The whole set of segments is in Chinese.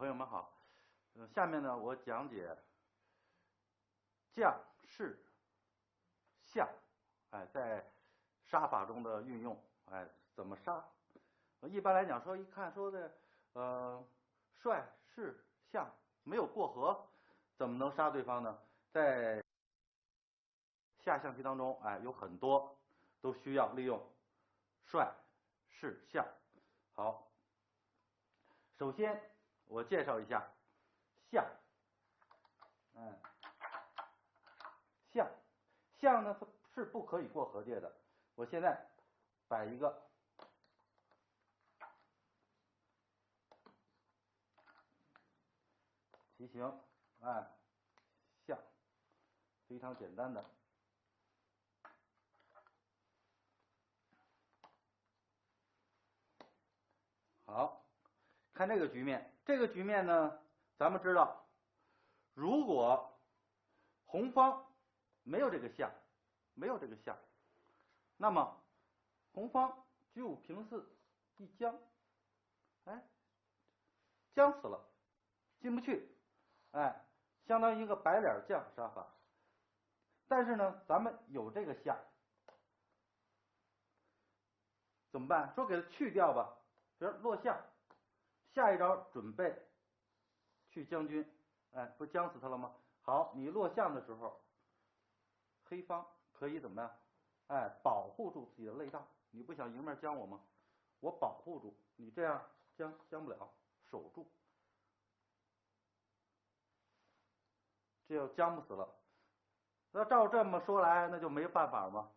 朋友们好，下面呢我讲解将士相，在杀法中的运用，怎么杀？一般来讲说，一看说的帅士相没有过河，怎么能杀对方呢？在下象棋当中，有很多都需要利用帅士相。好，首先我介绍一下象，象呢它是不可以过河界的。我现在摆一个棋形，象非常简单的。好，看这个局面，这个局面呢，咱们知道，如果红方没有这个象，那么红方居五平四一将，将死了，进不去，相当于一个白脸将杀法。但是呢，咱们有这个象，怎么办？说给它去掉吧，比如落象，下一招准备去将军，不将死他了吗？好，你落象的时候，黑方可以怎么样？保护住自己的肋道。你不想迎面将我吗？我保护住你，这样将不了，守住，这就将不死了。那照这么说来，那就没办法吗？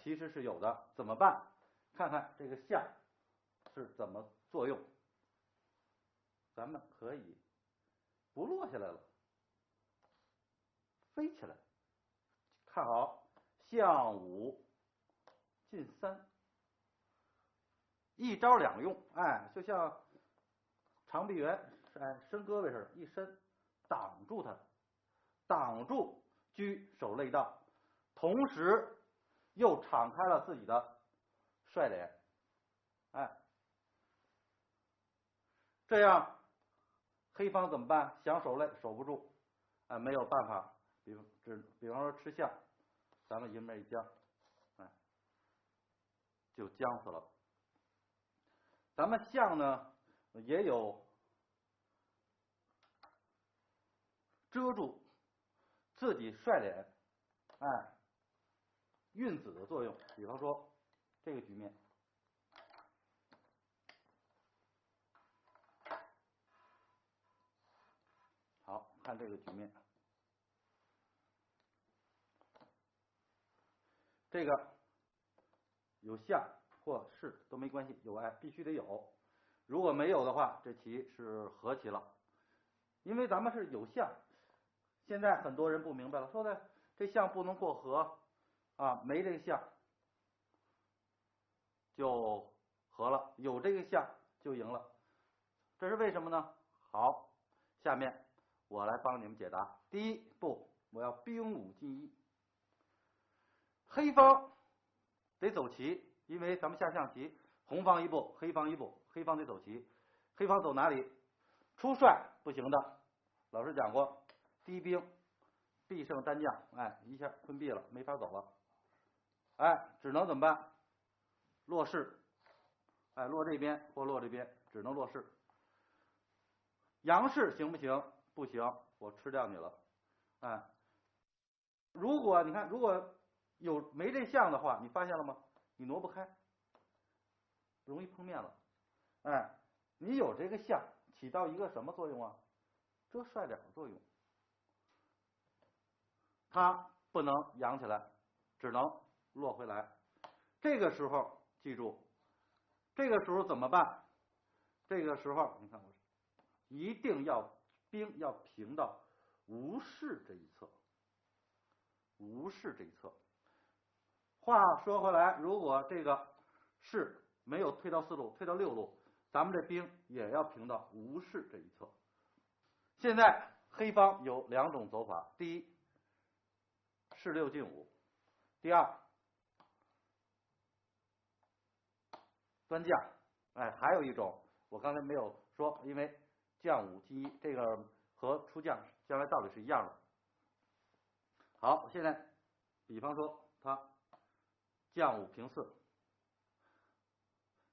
其实是有的，怎么办？看看这个象是怎么作用。咱们可以不落下来了，飞起来。看好，象五进三，一招两用，就像长臂猿，伸胳膊似的，一伸挡住它，挡住车守肋道，同时又敞开了自己的帅脸，这样黑方怎么办？想守肋守不住，没有办法。比方说吃象，咱们迎面一将，就将死了。咱们象呢也有遮住自己帅脸，运子的作用。比方说这个局面，好看这个局面，这个有象或士都没关系，有必须得有。如果没有的话，这棋是和棋了。因为咱们是有象，现在很多人不明白了，说的这象不能过河没这个象就和了，有这个象就赢了，这是为什么呢？好，下面我来帮你们解答。第一步，我要兵五进一，黑方得走棋，因为咱们下象棋，红方一步，黑方一步，黑方得走棋。黑方走哪里？出帅不行的，老师讲过，低兵必胜单将，一下困毙了，没法走了，只能怎么办？落士，落这边或落这边，只能落士。杨士行不行？不行，我吃掉你了，如果你看，如果没这象的话，你发现了吗？你挪不开，容易碰面了，你有这个象，起到一个什么作用啊？遮帅脸的作用，它不能扬起来，只能落回来。这个时候记住，这个时候怎么办？这个时候你看我一定要兵要平到无士这一侧，无士这一侧。话说回来，如果这个士没有退到4路，退到6路，咱们这兵也要平到无士这一侧。现在黑方有2种走法，第一，士6进5，第二，端将，还有一种我刚才没有说，因为将5进1，这个和出将将来道理是一样的。好，现在比方说他将5平4，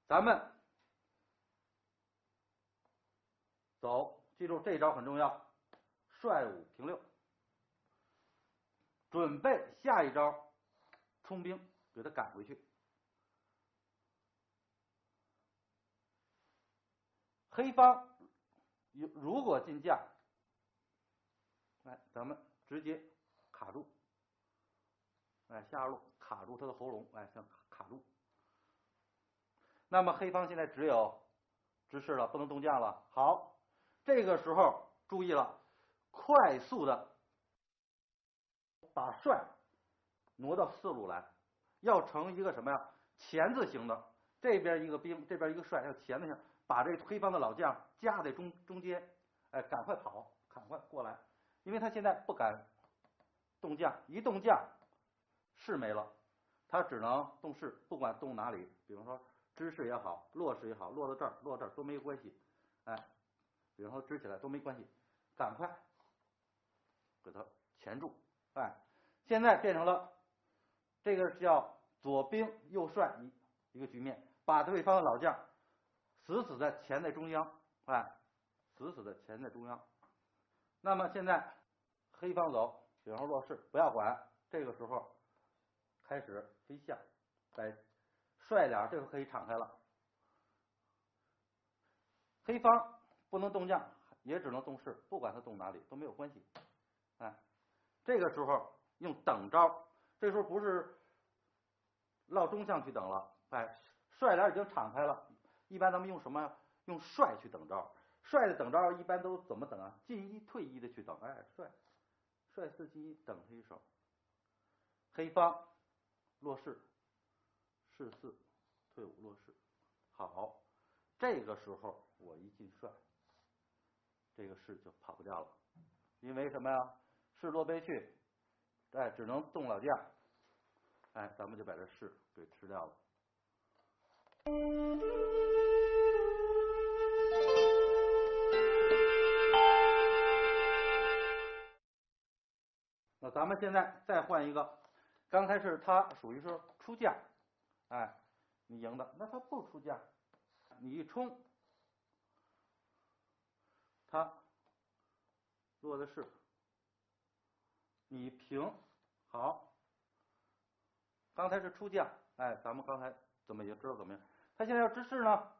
咱们走，记住这招很重要，帅5平6，准备下一招冲兵给他赶回去。黑方如果进将，哎，咱们直接卡住，哎，下二路卡住他的喉咙，哎，像卡住。那么黑方现在只有直士了，不能动将了。好，这个时候注意了，快速的把帅挪到4路来，要成一个什么呀？钳子形的，这边一个兵，这边一个帅，要钳子形，把这黑方的老将夹在中间，哎，赶快跑，赶快过来，因为他现在不敢动将，一动将士没了，他只能动士，不管动哪里，比方说支士也好，落士也好，落到这儿，落这儿都没有关系，哎，比方说支起来都没关系，赶快给他钳住，哎，现在变成了这个叫左兵右帅一个局面，把对方的老将死死的钳在中央，哎，死死的钳在中央。那么现在黑方走，比方说落士，不要管，这个时候开始飞象，把帅脸这个可以敞开了。黑方不能动将，也只能动士，不管他动哪里都没有关系。哎，这个时候用等招，这时候不是落中将去等了，哎，帅脸已经敞开了。一般咱们用什么？用帅去等招。帅的等招一般都怎么等啊？进1退1的去等，哎，帅4进1等他一手。黑方落士，士4退5落士，好，这个时候我一进帅，这个士就跑不掉了，因为什么呀？士落背去，哎，只能动老将，哎，咱们就把这士给吃掉了。那咱们现在再换一个，刚才是他属于是出将，哎，你赢的，那他不出将，你一冲，他落的是你平，好，刚才是出将，哎，咱们刚才怎么也知道怎么样，他现在要直士呢，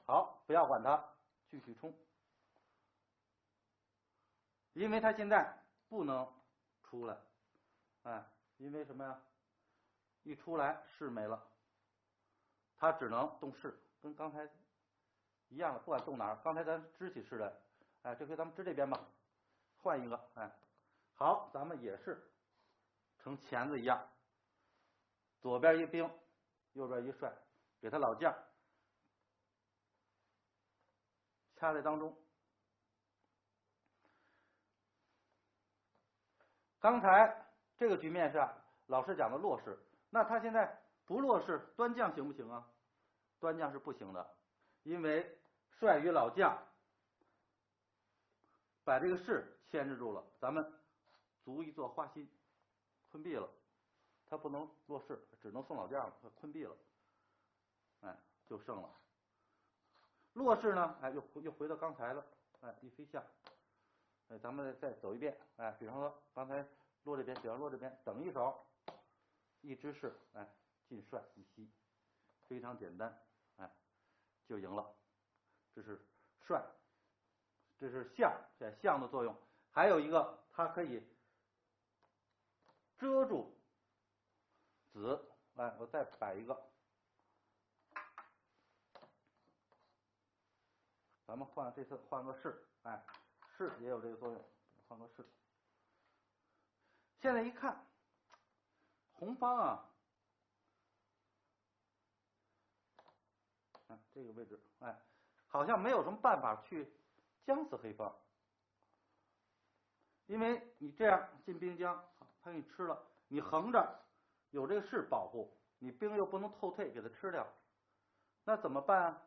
好，不要管他，继续冲，因为他现在不能出来，哎，因为什么呀？一出来士没了，他只能动士，跟刚才一样的，不管动哪儿。刚才咱支起士来，哎，这回咱们支这边吧，换一个，哎，好，咱们也是成钳子一样，左边一兵，右边一帅，给他老将掐在当中。刚才这个局面是老师讲的落士，那他现在不落士，端将行不行啊？端将是不行的，因为帅与老将把这个士牵制住了，咱们卒一做花心，困毙了，他不能落士，只能送老将了，困毙了，哎，就胜了。落士呢，哎，又回到刚才了，哎，一飞象。哎，咱们再走一遍，哎，比方说刚才落这边，比方落这边，等一手，一支士，哎，进帅一吸，非常简单，哎，就赢了。这是帅，这是象，象的作用。还有一个，它可以遮住子，哎，我再摆一个，咱们这次换个士，哎。士也有这个作用，换个士。现在一看，红方啊，看这个位置，哎，好像没有什么办法去将死黑方，因为你这样进兵将，他给你吃了，你横着有这个士保护，你兵又不能后退给他吃掉，那怎么办啊？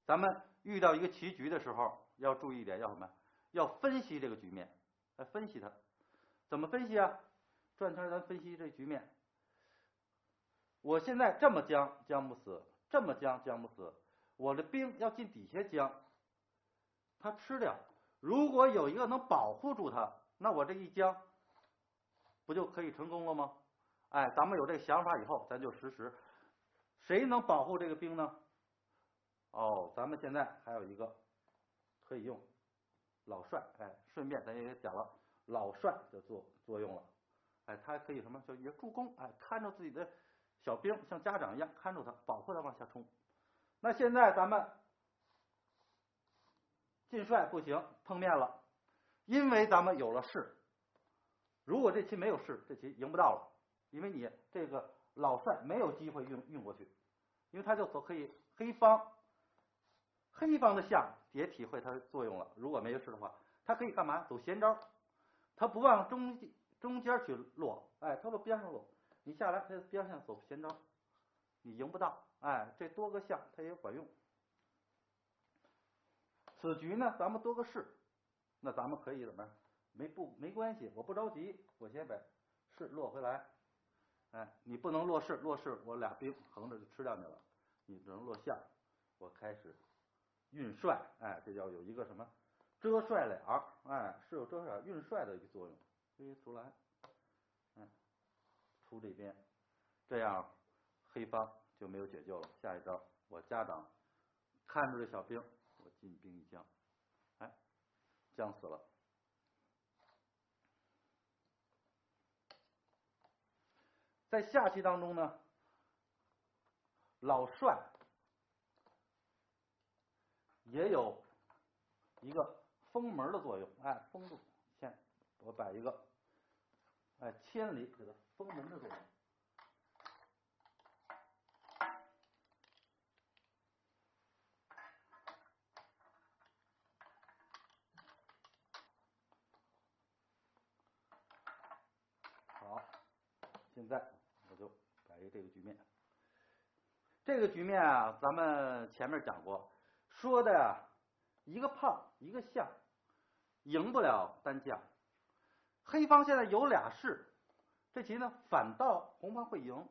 咱们遇到一个棋局的时候，要注意一点，要什么？要分析这个局面，来分析它。怎么分析啊？转圈咱分析这局面。我现在这么将，将不死；这么将，将不死。我的兵要进底下将，它吃掉。如果有一个能保护住它，那我这一将，不就可以成功了吗？哎，咱们有这个想法以后，咱就实施。谁能保护这个兵呢？哦，咱们现在还有一个可以用老帅，哎，顺便咱也讲了老帅的作用了，哎，他可以什么？就也助攻，哎，看着自己的小兵，像家长一样看住他，保护他往下冲。那现在咱们进帅不行，碰面了，因为咱们有了士。如果这棋没有士，这棋赢不到了，因为你这个老帅没有机会运过去，因为他就可以黑方的象也体会它的作用了。如果没有士的话，他可以干嘛？走闲招，他不往中间去落，哎，他往边上落，你下来他边上走闲招，你赢不到，哎，这多个象它也管用。此局呢，咱们多个士，那咱们可以怎么样？没关系，我不着急，我先把士落回来。哎，你不能落士，落士我俩兵横着就吃掉你了，你只能落象。我开始运帅，哎，这叫有一个什么遮帅脸，哎，是有遮帅运帅的一个作用。飞出来，出这边，这样黑方就没有解救了。下一招我家长看住这小兵，我进兵一将，哎，将死了。在下棋当中呢，老帅也有一个封门的作用，哎，封住。先我摆一个，哎，千里给它封门的作用。好，现在我就摆一个这个局面。这个局面啊，咱们前面讲过，说的呀，一个炮一个象，赢不了单将。黑方现在有俩士，这棋呢反倒红方会赢。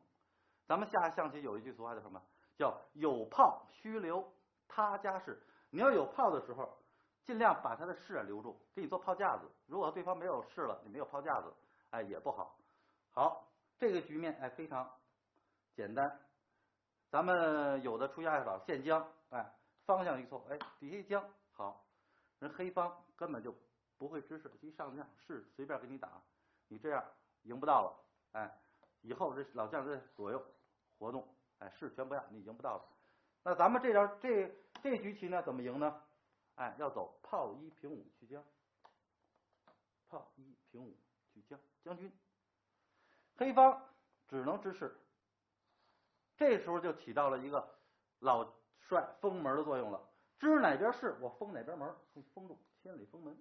咱们下象棋有一句俗话叫什么？叫有炮须留他家士。你要有炮的时候，尽量把他的士留住，给你做炮架子。如果对方没有士了，你没有炮架子，哎，也不好。好，这个局面哎非常简单。咱们有的出下法现将，哎，方向一错，哎，底下一将，好，人黑方根本就不会知识，一上将士随便给你打，你这样赢不到了，哎，以后这老将在左右活动，哎，士全不让，你赢不到了。那咱们这招这局棋呢怎么赢呢？哎，要走炮一平五去将，炮一平五去将，将军，黑方只能知士。这时候就起到了一个老帅封门的作用了，知哪边是我封哪边门，封住，千里封门，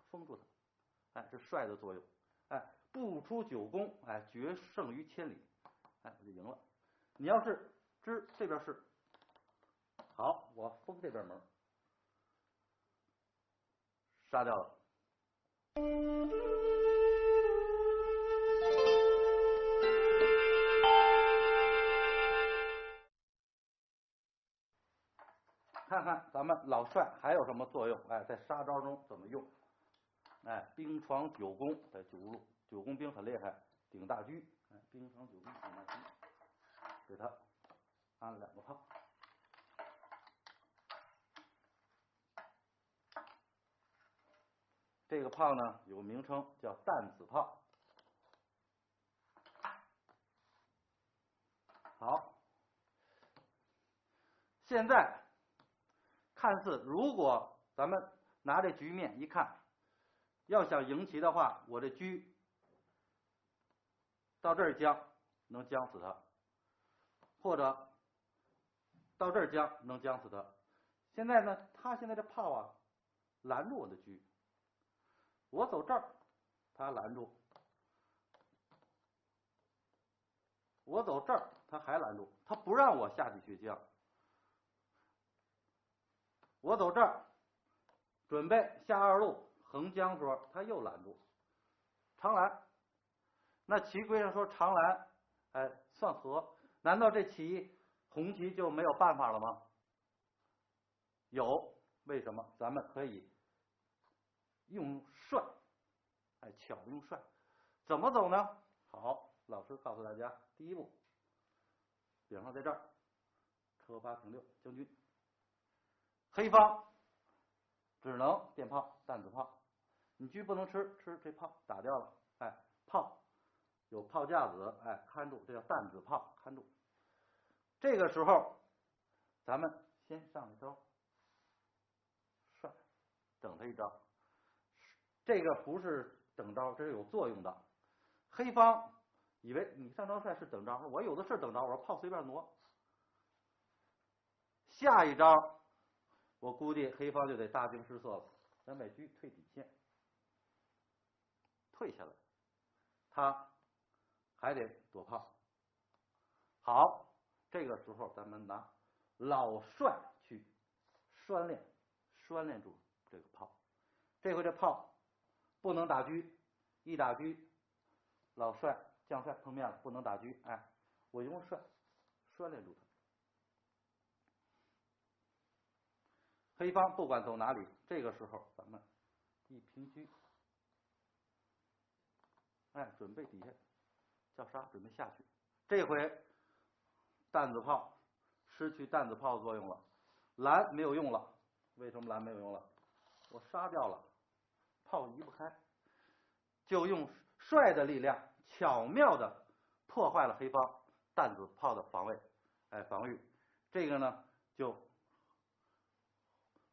封住它，哎，这帅的作用，哎，不出9攻，哎，决胜于千里，哎，我就赢了。你要是知这边是，好，我封这边门，杀掉了。看看咱们老帅还有什么作用？哎，在杀招中怎么用？哎，兵床9攻在9攻兵很厉害，顶大车，哎，兵床9攻顶大车，给他安2个炮。这个炮呢有个名称叫弹子炮。好，现在看似如果咱们拿这局面一看，要想赢棋的话，我这车到这儿将能将死他，或者到这儿将能将死他。现在呢，他现在这炮啊拦住我的车，我走这儿，他拦住；我走这儿，他还拦住，他不让我下去去将。我走这儿，准备下2路横将的时候，他又拦住长蓝。那棋规上说长蓝，算和，难道这棋红棋就没有办法了吗？有，为什么？咱们可以用帅，巧用帅，怎么走呢？好，老师告诉大家，第一步，比方说在这儿，车8平6，将军，黑方只能变炮，弹子炮，你车不能吃这炮打掉了，炮有炮架子，看住，这叫弹子炮，看住。这个时候，咱们先上一招，帅，等他一招。这个不是等招，这是有作用的。黑方以为你上招帅是等招，我有的是等招，我炮随便挪。下一招，我估计黑方就得大惊失色了。咱把车退底线，退下来，他还得躲炮。好，这个时候咱们拿老帅去拴练住这个炮。这回这炮不能打车，一打车，老帅将帅碰面了，不能打车，我用帅拴练住他。黑方不管走哪里，这个时候咱们一平车，准备底下叫杀，准备下去。这回弹子炮失去弹子炮的作用了，蓝没有用了。为什么蓝没有用了？我杀掉了，炮移不开，就用帅的力量巧妙的破坏了黑方弹子炮的防卫，防御。这个呢，就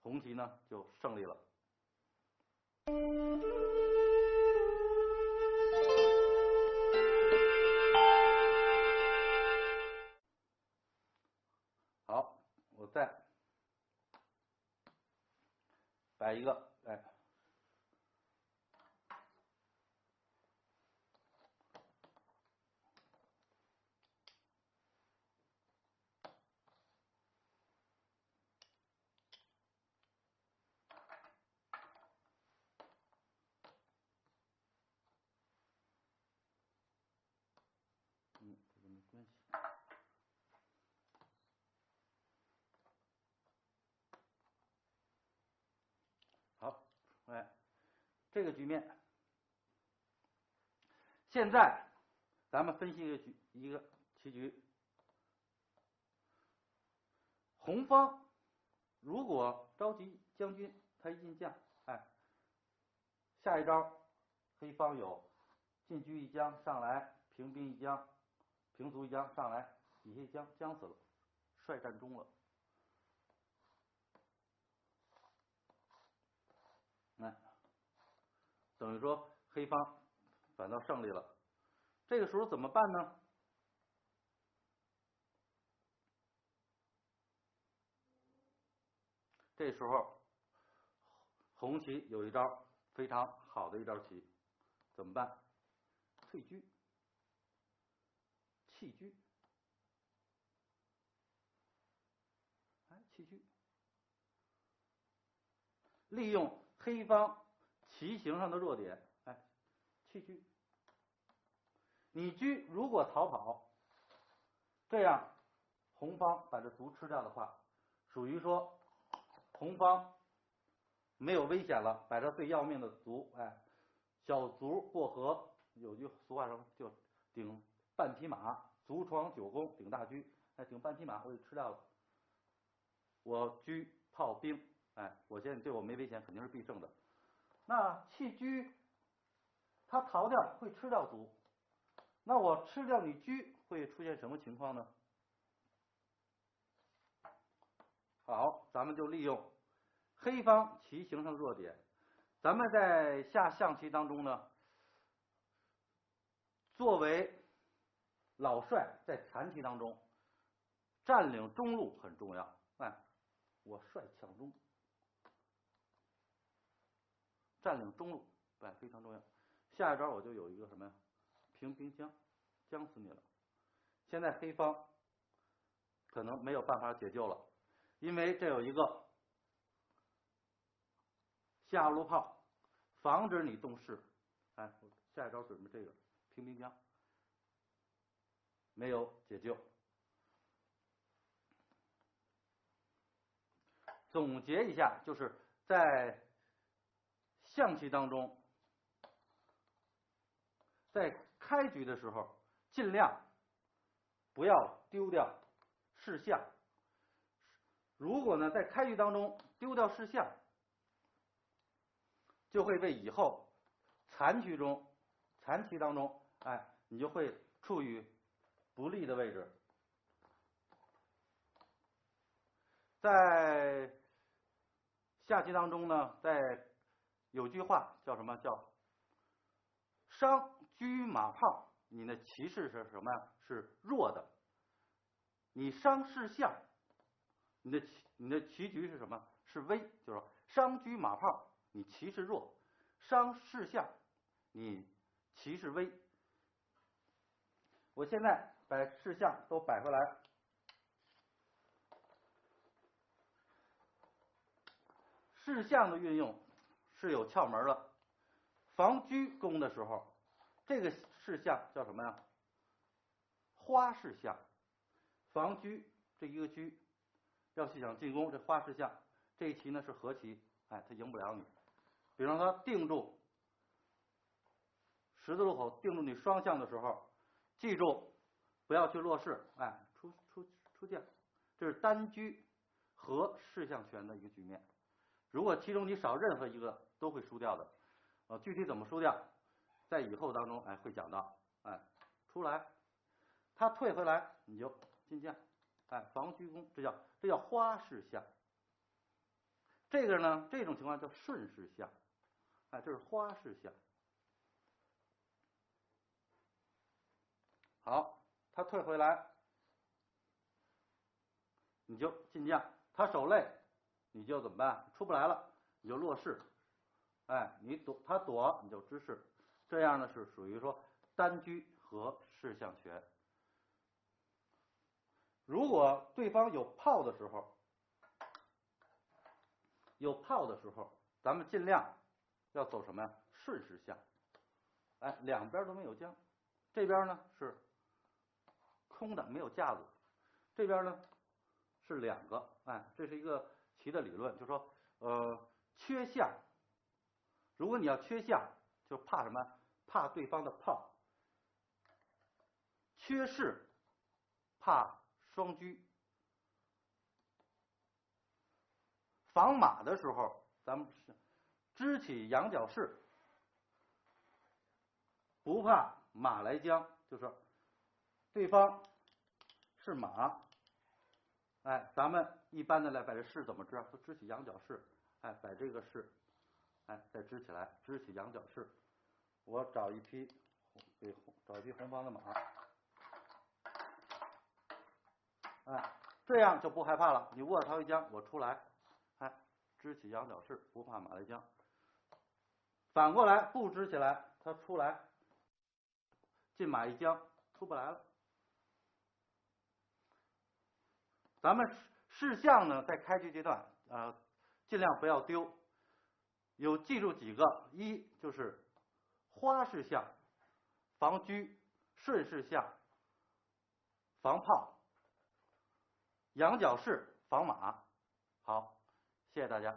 红棋呢就胜利了。好，我再摆一个，这个没关系。好，这个局面，现在咱们分析一个棋局。红方如果着急将军，他一进将，下一招黑方有进车一将上来，平兵一将，平卒一将上来，底下一将将死了，帅占中了。等于说黑方反倒胜利了。这个时候怎么办呢？这时候红棋有一招非常好的一招棋，怎么办？退车，弃车，弃车，利用黑方棋形上的弱点，弃车。你车如果逃跑，这样红方把这卒吃掉的话，属于说红方没有危险了，把这最要命的卒，小卒过河，有句俗话说就顶半匹马，卒闯9宫顶大车，顶半匹马我给吃掉了，我车炮兵，我现在对我没危险，肯定是必胜的。那弃车，他逃掉会吃掉卒，那我吃掉你车会出现什么情况呢？好，咱们就利用黑方棋形上的弱点，咱们在下象棋当中呢，作为老帅在残棋当中占领中路很重要，我帅抢中，占领中路，非常重要。下一招我就有一个什么呀？平兵将，将死你了。现在黑方可能没有办法解救了，因为这有一个下路炮，防止你动士。哎，我下一招准备这个平兵将，没有解救。总结一下，就是在象棋当中，在开局的时候，尽量不要丢掉士象。如果呢在开局当中丢掉士象，就会为以后残局当中，哎，你就会处于不利的位置。在下棋当中呢，有句话叫什么？叫商车马炮，你的骑士是什么呀？是弱的。你伤士象，你的棋局是什么？是危，就是说商车马炮，你骑士弱；伤士象，你骑士危。我现在把士象都摆回来。士象的运用是有窍门的。防车攻的时候，这个士象叫什么呀？花士象。防车这一个车，要是想进攻这花士象，这一棋呢是和棋，哎，他赢不了你。比方说定住十字路口，定住你双象的时候，记住不要去落士，哎，出将，这是单车和士象权的一个局面。如果其中你少任何一个，都会输掉的。具体怎么输掉，在以后当中哎会讲到。哎，出来，他退回来，你就进将，哎，防车攻，这叫花士象。这个呢，这种情况叫顺士象，哎，这是花士象。好，他退回来，你就进将，他守肋，你就怎么办？出不来了，你就落士，哎，他躲，你就支士，这样呢是属于说单车和士象权。如果对方有炮的时候，咱们尽量要走什么呀？顺时象，哎，两边都没有将，这边呢是空的，没有架子，这边呢是两个，哎，这是一个棋的理论，就是说，缺象。如果你要缺象，就怕什么？怕对方的炮。缺士，怕双车。防马的时候，咱们支起羊角士，不怕马来将，就是对方是马，哎，咱们一般的来摆这士怎么支？就支起羊角士，哎，摆这个士，哎，再支起来，支起羊角士。我找一匹红方的马，哎，这样就不害怕了。你卧槽一将，我出来，哎，支起羊角士，不怕马来将。反过来不支起来，他出来，进马一将，出不来了。咱们士象呢，在开局阶段，尽量不要丢。记住几个，一就是花士象防车，顺士象防炮，羊角士防马。好，谢谢大家。